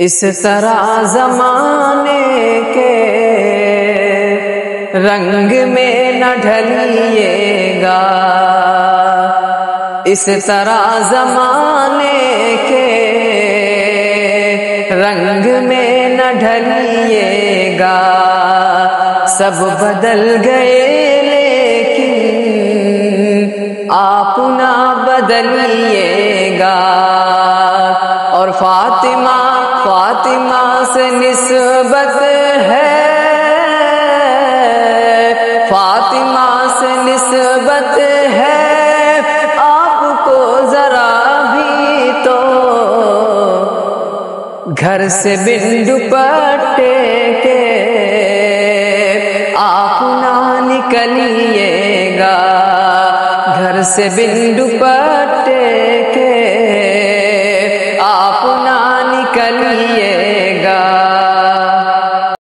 اس طرح زمانے کے رنگ میں نہ ڈھلیے گا، اس طرح زمانے کے رنگ میں نہ ڈھلیے گا، سب بدل گئے لیکن آپ نہ بدلیے گا۔ اور فاطمہ سے نسبت ہے، فاطمہ سے نسبت ہے، آپ کو ذرا بھی تو گھر سے بن دوپٹے کے آپ نہ نکلیے گا، گھر سے بن دوپٹے کے آپ نہ نکلیے گا۔